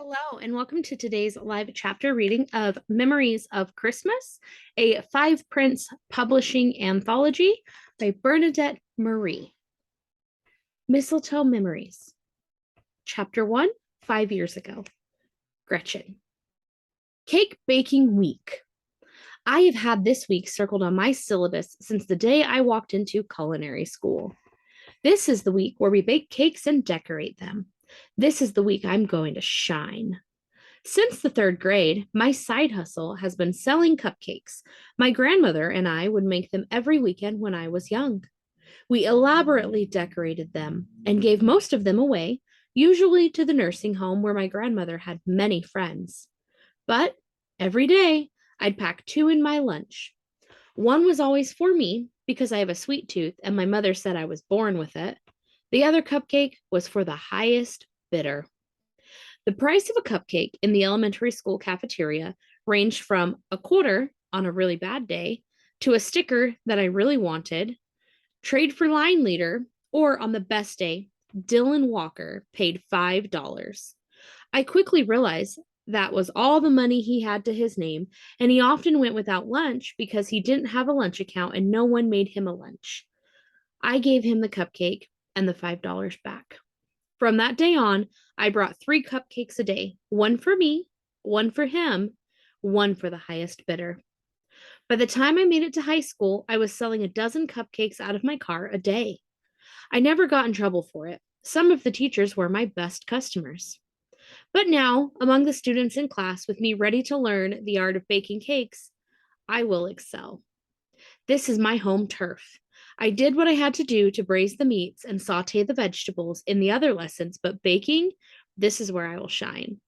Hello, and welcome to today's live chapter reading of Memories of Christmas, a 5 Prints publishing anthology by Bernadette Marie. Mistletoe Memories. Chapter 1, 5 years ago. Gretchen. Cake Baking Week. I have had this week circled on my syllabus since the day I walked into culinary school. This is the week where we bake cakes and decorate them. This is the week I'm going to shine. Since the 3rd grade, my side hustle has been selling cupcakes. My grandmother and I would make them every weekend when I was young. We elaborately decorated them and gave most of them away, usually to the nursing home where my grandmother had many friends. But every day, I'd pack 2 in my lunch. One was always for me because I have a sweet tooth and my mother said I was born with it. The other cupcake was for the highest bidder. The price of a cupcake in the elementary school cafeteria ranged from a quarter on a really bad day to a sticker that I really wanted, trade for line leader, or on the best day, Dylan Walker paid $5. I quickly realized that was all the money he had to his name, and he often went without lunch because he didn't have a lunch account and no one made him a lunch. I gave him the cupcake and the $5 back. From that day on, I brought 3 cupcakes a day, one for me, one for him, one for the highest bidder. By the time I made it to high school, I was selling a dozen cupcakes out of my car a day. I never got in trouble for it. Some of the teachers were my best customers. But now, among the students in class with me ready to learn the art of baking cakes, I will excel. This is my home turf. I did what I had to do to braise the meats and saute the vegetables in the other lessons, but baking, this is where I will shine.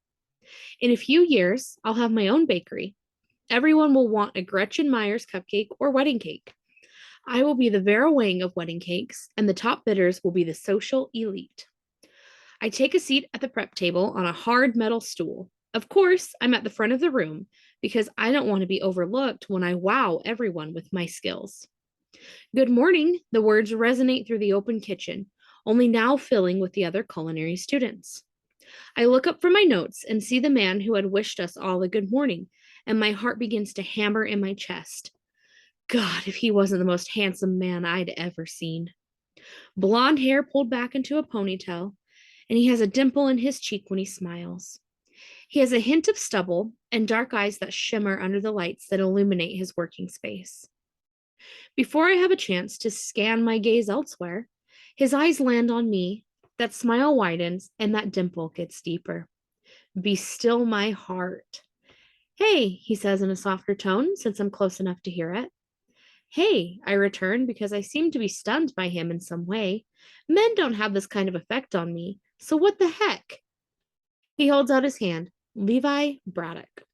In a few years, I'll have my own bakery. Everyone will want a Gretchen Myers cupcake or wedding cake. I will be the Vera Wang of wedding cakes, and the top bidders will be the social elite. I take a seat at the prep table on a hard metal stool. Of course, I'm at the front of the room because I don't want to be overlooked when I wow everyone with my skills. Good morning, the words resonate through the open kitchen, only now filling with the other culinary students. I look up from my notes and see the man who had wished us all a good morning, and my heart begins to hammer in my chest. God, if he wasn't the most handsome man I'd ever seen. Blonde hair pulled back into a ponytail, and he has a dimple in his cheek when he smiles. He has a hint of stubble and dark eyes that shimmer under the lights that illuminate his working space. Before I have a chance to scan my gaze elsewhere, his eyes land on me, that smile widens, and that dimple gets deeper. Be still my heart. Hey, he says in a softer tone, since I'm close enough to hear it. Hey, I return because I seem to be stunned by him in some way. Men don't have this kind of effect on me, so what the heck? He holds out his hand, Levi Braddock.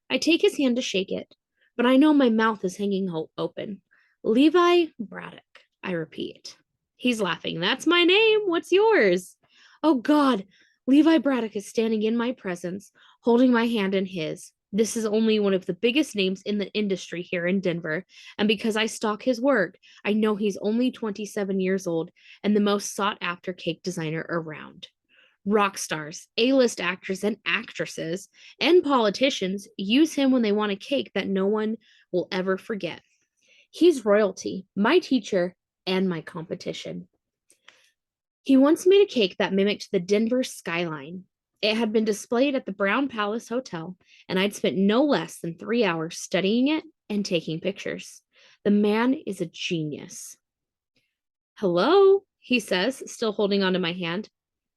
I take his hand to shake it, but I know my mouth is hanging open. Levi Braddock, I repeat. He's laughing. That's my name. What's yours? Oh, God. Levi Braddock is standing in my presence, holding my hand in his. This is only one of the biggest names in the industry here in Denver, and because I stalk his work, I know he's only 27 years old and the most sought-after cake designer around. Rock stars, A-list actors and actresses, and politicians use him when they want a cake that no one will ever forget. He's royalty, my teacher, and my competition. He once made a cake that mimicked the Denver skyline. It had been displayed at the Brown Palace Hotel, and I'd spent no less than 3 hours studying it and taking pictures. The man is a genius. Hello, he says, still holding onto my hand.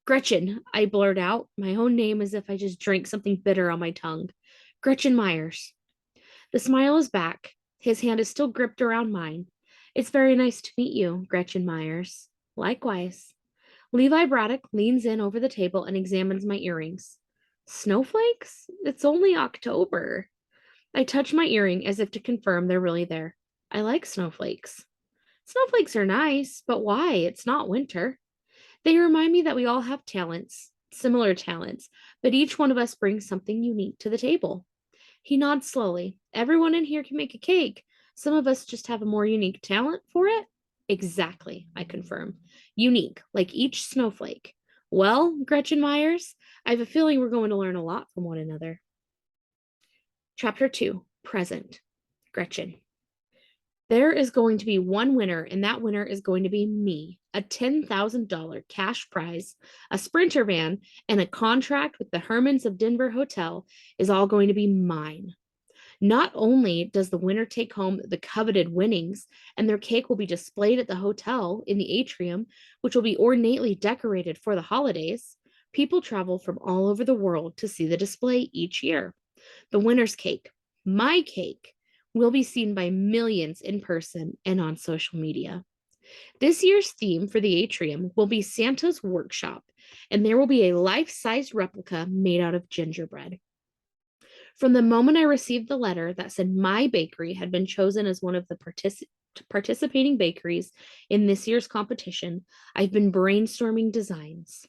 Gretchen, I blurt out, my own name as if I just drank something bitter on my tongue. Gretchen Myers. The smile is back. His hand is still gripped around mine. It's very nice to meet you, Gretchen Myers. Likewise. Levi Braddock leans in over the table and examines my earrings. Snowflakes? It's only October. I touch my earring as if to confirm they're really there. I like snowflakes. Snowflakes are nice, but why? It's not winter. They remind me that we all have talents, similar talents, but each one of us brings something unique to the table. He nods slowly. Everyone in here can make a cake. Some of us just have a more unique talent for it. Exactly, I confirm. Unique, like each snowflake. Well, Gretchen Myers, I have a feeling we're going to learn a lot from one another. Chapter 2, Present. Gretchen. There is going to be one winner, and that winner is going to be me. A $10,000 cash prize, a Sprinter van, and a contract with the Hermans of Denver Hotel is all going to be mine. Not only does the winner take home the coveted winnings, and their cake will be displayed at the hotel in the atrium, which will be ornately decorated for the holidays, people travel from all over the world to see the display each year. The winner's cake, my cake, will be seen by millions in person and on social media. This year's theme for the atrium will be Santa's Workshop, and there will be a life-size replica made out of gingerbread. From the moment I received the letter that said my bakery had been chosen as one of the participating bakeries in this year's competition, I've been brainstorming designs.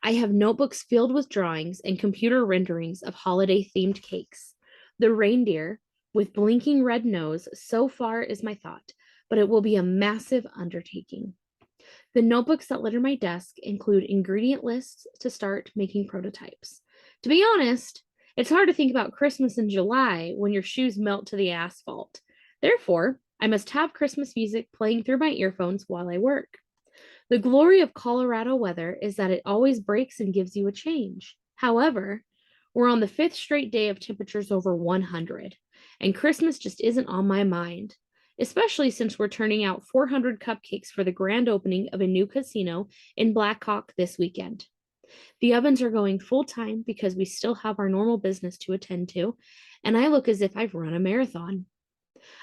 I have notebooks filled with drawings and computer renderings of holiday-themed cakes. The reindeer, with blinking red nose, so far is my thought, but it will be a massive undertaking. The notebooks that litter my desk include ingredient lists to start making prototypes. To be honest, it's hard to think about Christmas in July when your shoes melt to the asphalt. Therefore, I must have Christmas music playing through my earphones while I work. The glory of Colorado weather is that it always breaks and gives you a change. However, we're on the 5th straight day of temperatures over 100, and Christmas just isn't on my mind, especially since we're turning out 400 cupcakes for the grand opening of a new casino in Blackhawk this weekend. The ovens are going full time because we still have our normal business to attend to, and I look as if I've run a marathon.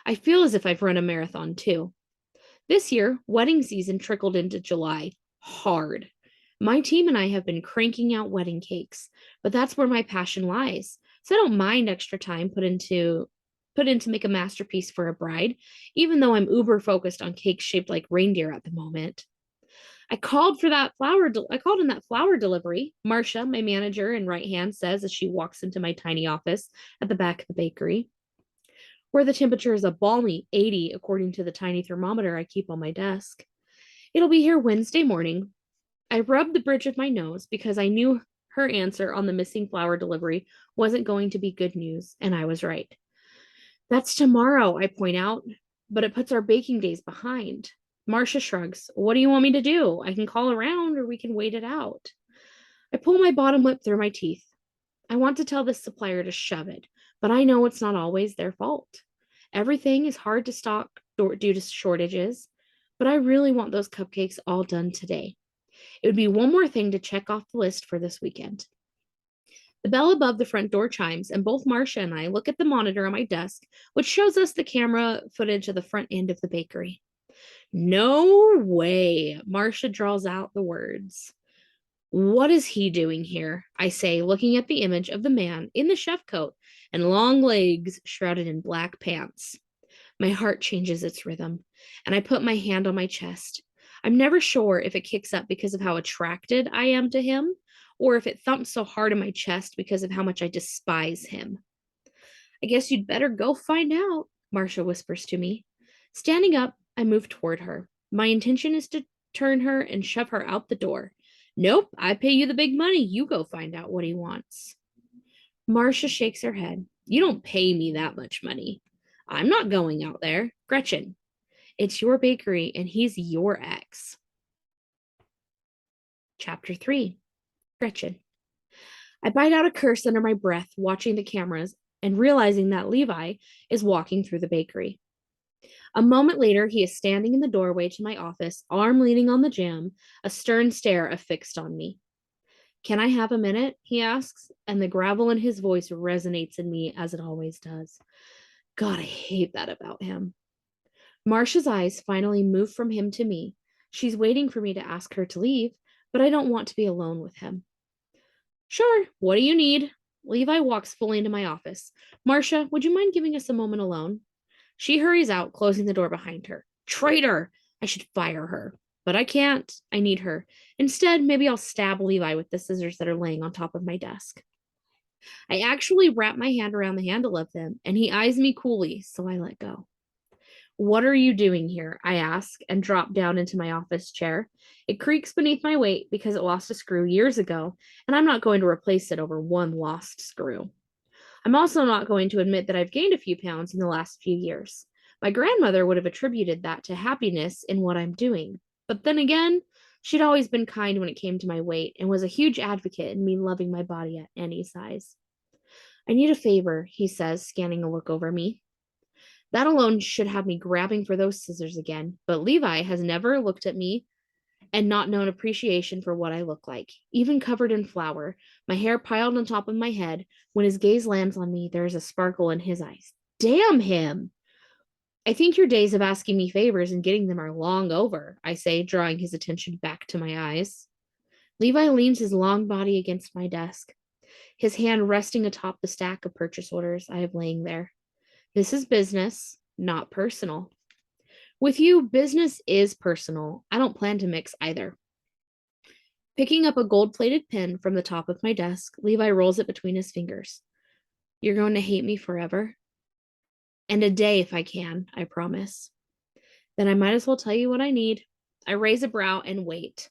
I feel as if I've run a marathon too. This year, wedding season trickled into July hard. My team and I have been cranking out wedding cakes, but that's where my passion lies. So I don't mind extra time put in to make a masterpiece for a bride, even though I'm uber focused on cakes shaped like reindeer at the moment. I called in that flower delivery. Marcia, my manager and right hand, says as she walks into my tiny office at the back of the bakery, where the temperature is a balmy 80 according to the tiny thermometer I keep on my desk. It'll be here Wednesday morning. I rubbed the bridge of my nose because I knew her answer on the missing flower delivery wasn't going to be good news, and I was right. That's tomorrow, I point out, but it puts our baking days behind. Marcia shrugs. What do you want me to do? I can call around or we can wait it out. I pull my bottom lip through my teeth. I want to tell this supplier to shove it, but I know it's not always their fault. Everything is hard to stock due to shortages, but I really want those cupcakes all done today. It would be one more thing to check off the list for this weekend. The bell above the front door chimes, and both Marcia and I look at the monitor on my desk, which shows us the camera footage of the front end of the bakery. No way, Marcia draws out the words. What is he doing here? I say, looking at the image of the man in the chef coat and long legs shrouded in black pants. My heart changes its rhythm, and I put my hand on my chest. I'm never sure if it kicks up because of how attracted I am to him, or if it thumps so hard in my chest because of how much I despise him. I guess you'd better go find out, Marcia whispers to me. Standing up, I move toward her. My intention is to turn her and shove her out the door. Nope, I pay you the big money. You go find out what he wants. Marcia shakes her head. You don't pay me that much money. I'm not going out there. Gretchen, it's your bakery and he's your ex. Chapter 3, Gretchen. I bite out a curse under my breath, watching the cameras and realizing that Levi is walking through the bakery. A moment later, he is standing in the doorway to my office, arm leaning on the jamb, a stern stare affixed on me. Can I have a minute? He asks, and the gravel in his voice resonates in me as it always does. God, I hate that about him. Marcia's eyes finally move from him to me. She's waiting for me to ask her to leave, but I don't want to be alone with him. Sure, what do you need? Levi walks fully into my office. Marcia, would you mind giving us a moment alone? She hurries out, closing the door behind her. Traitor! I should fire her. But I can't. I need her. Instead, maybe I'll stab Levi with the scissors that are laying on top of my desk. I actually wrap my hand around the handle of them, and he eyes me coolly, so I let go. What are you doing here? I ask and drop down into my office chair. It creaks beneath my weight because it lost a screw years ago, and I'm not going to replace it over one lost screw. I'm also not going to admit that I've gained a few pounds in the last few years. My grandmother would have attributed that to happiness in what I'm doing. But then again, she'd always been kind when it came to my weight and was a huge advocate in me loving my body at any size. I need a favor, he says, scanning a look over me. That alone should have me grabbing for those scissors again, but Levi has never looked at me and not known appreciation for what I look like, even covered in flour, my hair piled on top of my head. When his gaze lands on me, there is a sparkle in his eyes. Damn him! I think your days of asking me favors and getting them are long over, I say, drawing his attention back to my eyes. Levi leans his long body against my desk, his hand resting atop the stack of purchase orders I have laying there. This is business, not personal. With you, business is personal. I don't plan to mix either. Picking up a gold-plated pen from the top of my desk, Levi rolls it between his fingers. You're going to hate me forever? And a day if I can, I promise. Then I might as well tell you what I need. I raise a brow and wait.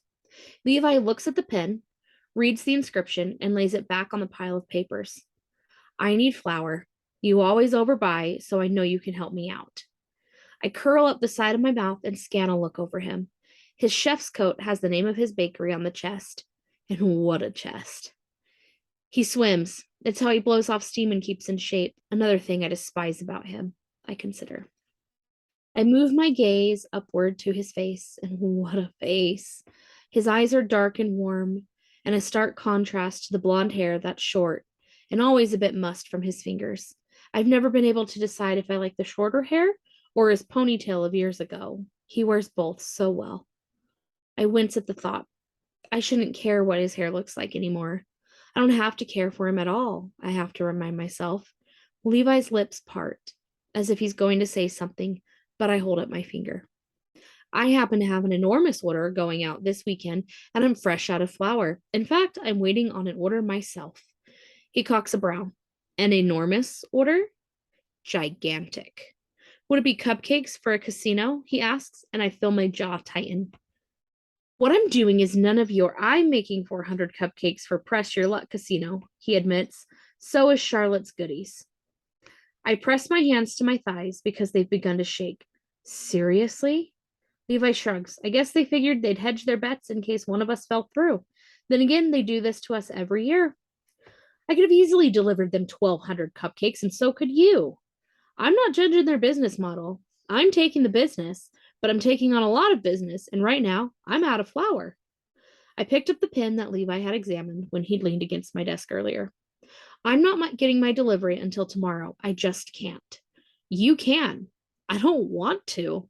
Levi looks at the pen, reads the inscription, and lays it back on the pile of papers. I need flour. You always overbuy, so I know you can help me out. I curl up the side of my mouth and scan a look over him. His chef's coat has the name of his bakery on the chest. And what a chest. He swims. It's how he blows off steam and keeps in shape. Another thing I despise about him, I consider. I move my gaze upward to his face, and what a face. His eyes are dark and warm, and a stark contrast to the blonde hair that's short and always a bit mussed from his fingers. I've never been able to decide if I like the shorter hair or his ponytail of years ago. He wears both so well. I wince at the thought. I shouldn't care what his hair looks like anymore. I don't have to care for him at all, I have to remind myself. Levi's lips part, as if he's going to say something, but I hold up my finger. I happen to have an enormous order going out this weekend, and I'm fresh out of flour. In fact, I'm waiting on an order myself. He cocks a brow. An enormous order? Gigantic. Would it be cupcakes for a casino? He asks, and I feel my jaw tighten. What I'm doing is none of your I'm making 400 cupcakes for Press Your Luck Casino, he admits. So is Charlotte's Goodies. I press my hands to my thighs because they've begun to shake. Seriously? Levi shrugs. I guess they figured they'd hedge their bets in case one of us fell through. Then again, they do this to us every year. I could have easily delivered them 1,200 cupcakes, and so could you. I'm not judging their business model. I'm taking the business, but I'm taking on a lot of business, and right now, I'm out of flour. I picked up the pen that Levi had examined when he'd leaned against my desk earlier. I'm not getting my delivery until tomorrow. I just can't. You can. I don't want to.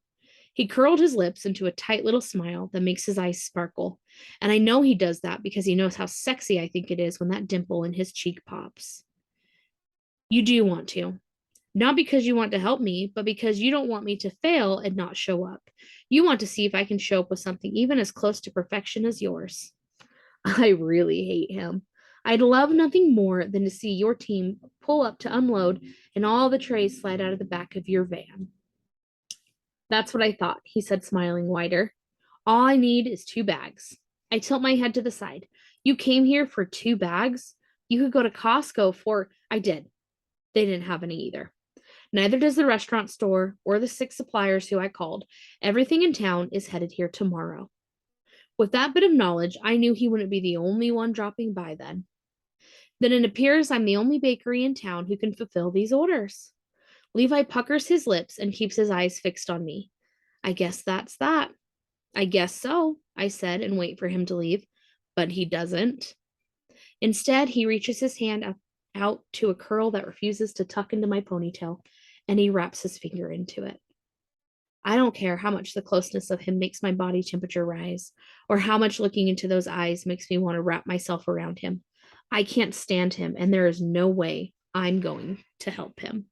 He curled his lips into a tight little smile that makes his eyes sparkle, and I know he does that because he knows how sexy I think it is when that dimple in his cheek pops. You do want to. Not because you want to help me, but because you don't want me to fail and not show up. You want to see if I can show up with something even as close to perfection as yours. I really hate him. I'd love nothing more than to see your team pull up to unload and all the trays slide out of the back of your van. That's what I thought, he said, smiling wider. All I need is 2 bags. I tilt my head to the side. You came here for 2 bags? You could go to Costco for... I did. They didn't have any either. Neither does the restaurant store or the 6 suppliers who I called. Everything in town is headed here tomorrow. With that bit of knowledge, I knew he wouldn't be the only one dropping by then. Then it appears I'm the only bakery in town who can fulfill these orders. Levi puckers his lips and keeps his eyes fixed on me. I guess that's that. I guess so, I said, and wait for him to leave. But he doesn't. Instead, he reaches his hand out to a curl that refuses to tuck into my ponytail, and he wraps his finger into it. I don't care how much the closeness of him makes my body temperature rise, or how much looking into those eyes makes me want to wrap myself around him. I can't stand him, and there is no way I'm going to help him.